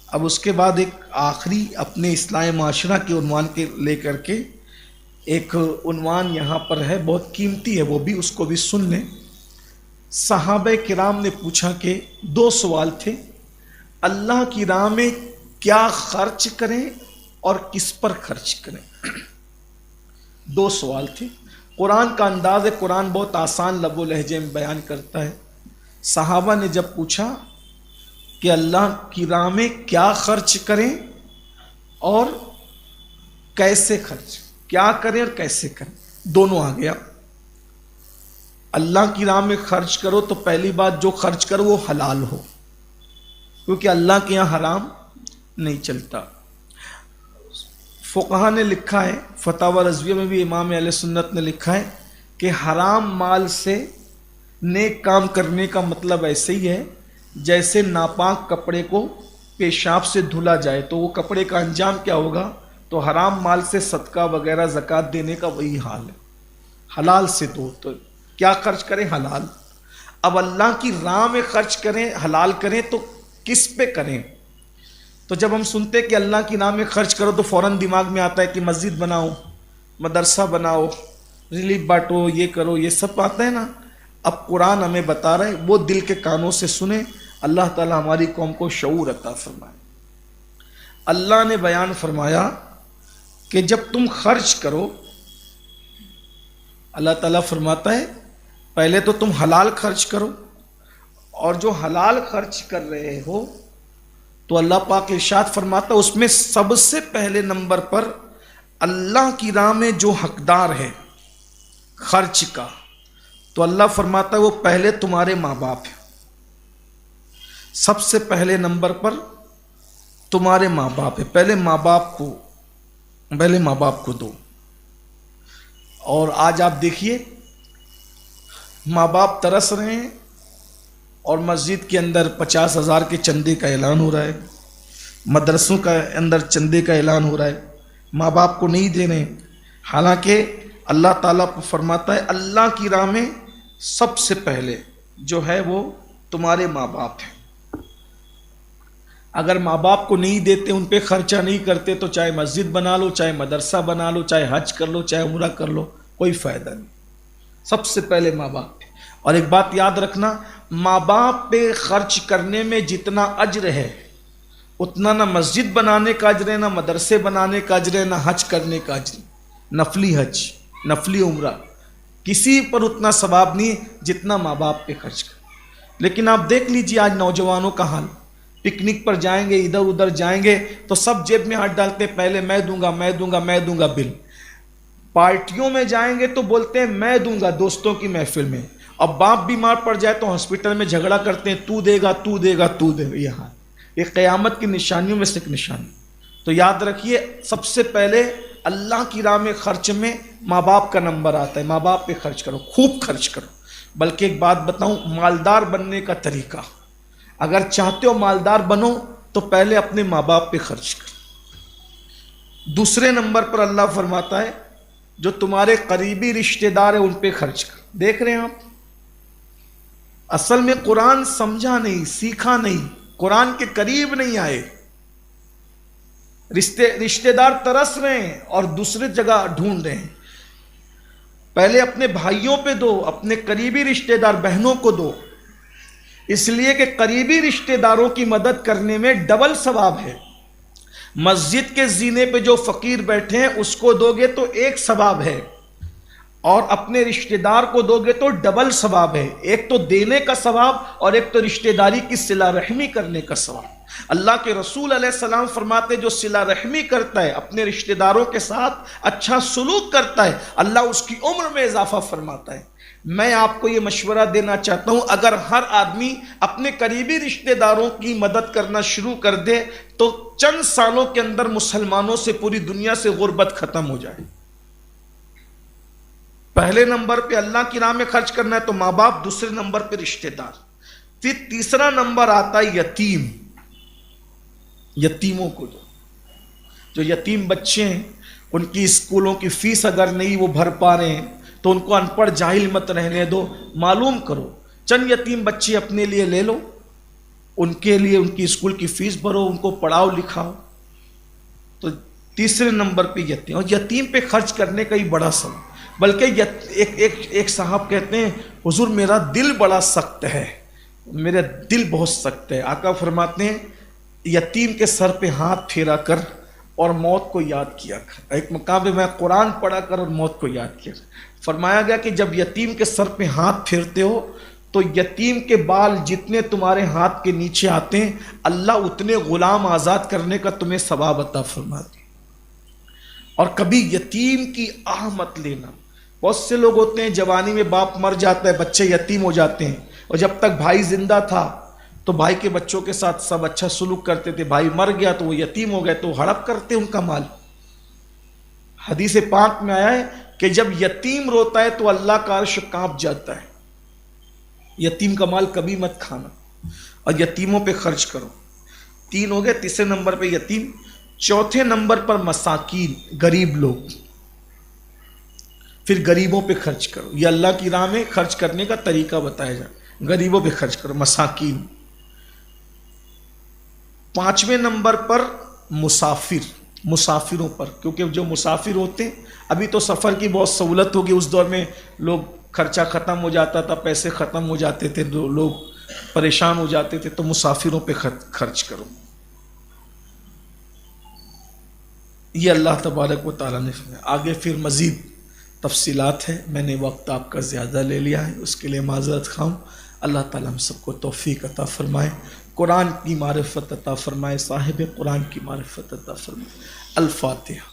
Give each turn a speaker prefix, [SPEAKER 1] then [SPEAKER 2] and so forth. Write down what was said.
[SPEAKER 1] اب اس کے بعد ایک آخری اپنے اصلاح معاشرہ کے عنوان کے لے کر کے ایک عنوان یہاں پر ہے، بہت قیمتی ہے، وہ بھی اس کو بھی سن لیں۔ صحابہ کرام نے پوچھا کہ دو سوال تھے، اللہ کی راہ میں کیا خرچ کریں اور کس پر خرچ کریں۔ دو سوال تھے۔ قرآن کا انداز ہے، قرآن بہت آسان لب و لہجے میں بیان کرتا ہے۔ صحابہ نے جب پوچھا کہ اللہ کی راہ میں کیا خرچ کریں اور کیسے خرچ، کیا کریں اور کیسے کریں، دونوں آ گیا۔ اللہ کی راہ میں خرچ کرو تو پہلی بات جو خرچ کرو وہ حلال ہو، کیونکہ اللہ کے یہاں حرام نہیں چلتا۔ فقہا نے لکھا ہے، فتاوی رضویہ میں بھی امام اہل سنت نے لکھا ہے کہ حرام مال سے نیک کام کرنے کا مطلب ایسے ہی ہے جیسے ناپاک کپڑے کو پیشاب سے دھلا جائے تو وہ کپڑے کا انجام کیا ہوگا، تو حرام مال سے صدقہ وغیرہ زکوٰۃ دینے کا وہی حال ہے۔ حلال سے دو، تو کیا خرچ کریں، حلال۔ اب اللہ کی راہ میں خرچ کریں، حلال کریں تو کس پہ کریں؟ تو جب ہم سنتے کہ اللہ کی راہ میں خرچ کرو تو فوراً دماغ میں آتا ہے کہ مسجد بناؤ، مدرسہ بناؤ، ریلیف بانٹو، یہ کرو، یہ سب آتا ہے نا۔ اب قرآن ہمیں بتا رہے، وہ دل کے کانوں سے سنیں، اللہ تعالی ہماری قوم کو شعور عطا فرمائے۔ اللہ نے بیان فرمایا کہ جب تم خرچ کرو، اللہ تعالیٰ فرماتا ہے پہلے تو تم حلال خرچ کرو، اور جو حلال خرچ کر رہے ہو تو اللہ پاک ارشاد فرماتا ہے اس میں سب سے پہلے نمبر پر اللہ کی راہ میں جو حقدار ہے خرچ کا، تو اللہ فرماتا ہے وہ پہلے تمہارے ماں باپ ہیں۔ سب سے پہلے نمبر پر تمہارے ماں باپ ہے، پہلے ماں باپ کو دو۔ اور آج آپ دیکھیے ماں باپ ترس رہے ہیں اور مسجد کے اندر 50,000 کے چندے کا اعلان ہو رہا ہے، مدرسوں کا اندر چندے کا اعلان ہو رہا ہے، ماں باپ کو نہیں دے رہے ہیں۔ حالانکہ اللہ تعالیٰ فرماتا ہے اللہ کی راہ میں سب سے پہلے جو ہے وہ تمہارے ماں باپ ہیں۔ اگر ماں باپ کو نہیں دیتے، ان پہ خرچہ نہیں کرتے، تو چاہے مسجد بنا لو، چاہے مدرسہ بنا لو، چاہے حج کر لو، چاہے عمرہ کر لو، کوئی فائدہ نہیں۔ سب سے پہلے ماں باپ ہیں۔ اور ایک بات یاد رکھنا، ماں باپ پہ خرچ کرنے میں جتنا اجر ہے اتنا نہ مسجد بنانے کا اجر ہے، نہ مدرسے بنانے کا اجر ہے، نہ حج کرنے کا اجر، نفلی حج، نفلی عمرہ، کسی پر اتنا ثواب نہیں ہے جتنا ماں باپ پہ خرچ کر۔ لیکن آپ دیکھ لیجیے آج نوجوانوں کا حال، پکنک پر جائیں گے، ادھر ادھر جائیں گے تو سب جیب میں ہاتھ ڈالتے ہیں، پہلے میں دوں گا بل۔ پارٹیوں میں جائیں گے تو بولتے ہیں میں دوں گا دوستوں کی محفل میں، اب باپ بیمار پڑ جائے تو ہاسپٹل میں جھگڑا کرتے ہیں، تو دے گا۔ یہ قیامت کی نشانیوں میں سے ایک نشانی۔ تو یاد رکھیے سب سے پہلے اللہ کی راہ میں خرچ میں ماں باپ کا نمبر آتا ہے۔ ماں باپ پہ خرچ کرو، خوب خرچ کرو۔ بلکہ ایک بات بتاؤں، مالدار بننے کا طریقہ، اگر چاہتے ہو مالدار بنو تو پہلے اپنے ماں باپ پہ خرچ کرو۔ دوسرے نمبر پر اللہ فرماتا ہے جو تمہارے قریبی رشتہ دار ہیں ان پہ خرچ کرو۔ دیکھ رہے ہیں آپ، اصل میں قرآن سمجھا نہیں، سیکھا نہیں، قرآن کے قریب نہیں آئے، رشتہ دار ترس رہے ہیں اور دوسرے جگہ ڈھونڈ رہے ہیں۔ پہلے اپنے بھائیوں پہ دو، اپنے قریبی رشتہ دار بہنوں کو دو، اس لیے کہ قریبی رشتہ داروں کی مدد کرنے میں ڈبل ثواب ہے۔ مسجد کے زینے پہ جو فقیر بیٹھے ہیں اس کو دو گے تو ایک ثواب ہے، اور اپنے رشتہ دار کو دو گے تو ڈبل ثواب ہے، ایک تو دینے کا ثواب اور ایک تو رشتہ داری کی صلہ رحمی کرنے کا ثواب۔ اللہ کے رسول علیہ السلام فرماتے جو صلہ رحمی کرتا ہے، اپنے رشتہ داروں کے ساتھ اچھا سلوک کرتا ہے، اللہ اس کی عمر میں اضافہ فرماتا ہے۔ میں آپ کو یہ مشورہ دینا چاہتا ہوں، اگر ہر آدمی اپنے قریبی رشتہ داروں کی مدد کرنا شروع کر دے تو چند سالوں کے اندر مسلمانوں سے پوری دنیا سے غربت ختم ہو جائے۔ پہلے نمبر پہ اللہ کی راہ میں خرچ کرنا ہے تو ماں باپ، دوسرے نمبر پہ رشتہ دار، پھر تیسرا نمبر آتا ہے یتیم۔ یتیموں کو دو، جو یتیم بچے ہیں ان کی اسکولوں کی فیس اگر نہیں وہ بھر پا رہے ہیں تو ان کو ان پڑھ جاہل مت رہنے دو، معلوم کرو، چند یتیم بچے اپنے لیے لے لو، ان کے لیے ان کی اسکول کی فیس بھرو، ان کو پڑھاؤ لکھاؤ۔ تو تیسرے نمبر پہ یتیم، اور یتیم پہ خرچ کرنے کا ہی بڑا سبب، بلکہ ایک صاحب کہتے ہیں حضور میرا دل بڑا سخت ہے، میرا دل بہت سخت ہے۔ آقا فرماتے ہیں یتیم کے سر پہ ہاتھ پھیرا کر اور موت کو یاد کیا کر۔ ایک مقام پہ میں قرآن پڑھا کر اور موت کو یاد کیا کر۔ فرمایا گیا کہ جب یتیم کے سر پہ ہاتھ پھیرتے ہو تو یتیم کے بال جتنے تمہارے ہاتھ کے نیچے آتے ہیں اللہ اتنے غلام آزاد کرنے کا تمہیں ثواب عطا فرماتے ہیں۔ اور کبھی یتیم کی آہ مت لینا۔ بہت سے لوگ ہوتے ہیں جوانی میں باپ مر جاتا ہے، بچے یتیم ہو جاتے ہیں، اور جب تک بھائی زندہ تھا تو بھائی کے بچوں کے ساتھ سب اچھا سلوک کرتے تھے، بھائی مر گیا تو وہ یتیم ہو گئے تو ہڑپ کرتے ان کا مال۔ حدیث پاک میں آیا ہے کہ جب یتیم روتا ہے تو اللہ کا عرش کانپ جاتا ہے۔ یتیم کا مال کبھی مت کھانا اور یتیموں پہ خرچ کرو۔ 3 ہو گئے، تیسرے نمبر پہ یتیم، چوتھے نمبر پر مساکین، غریب لوگ، پھر غریبوں پہ خرچ کرو۔ یہ اللہ کی راہ میں خرچ کرنے کا طریقہ بتایا جائے، غریبوں پہ خرچ کرو، مساکین۔ 5ویں نمبر پر مسافروں پر، کیونکہ جو مسافر ہوتے ہیں، ابھی تو سفر کی بہت سہولت ہوگی، اس دور میں لوگ خرچہ ختم ہو جاتا تھا، پیسے ختم ہو جاتے تھے، لوگ پریشان ہو جاتے تھے، تو مسافروں پہ خرچ کرو۔ یہ اللہ تبارک و تعالیٰ نے فرمایا۔ آگے پھر مزید تفصیلات ہیں، میں نے وقت آپ کا زیادہ لے لیا ہے، اس کے لیے معذرت خواہ ہوں۔ اللہ تعالیٰ ہم سب کو توفیق عطا فرمائے، قرآن کی معرفت عطا فرمائے، صاحب قرآن کی معرفت عطا فرمائے۔ الفاتحہ۔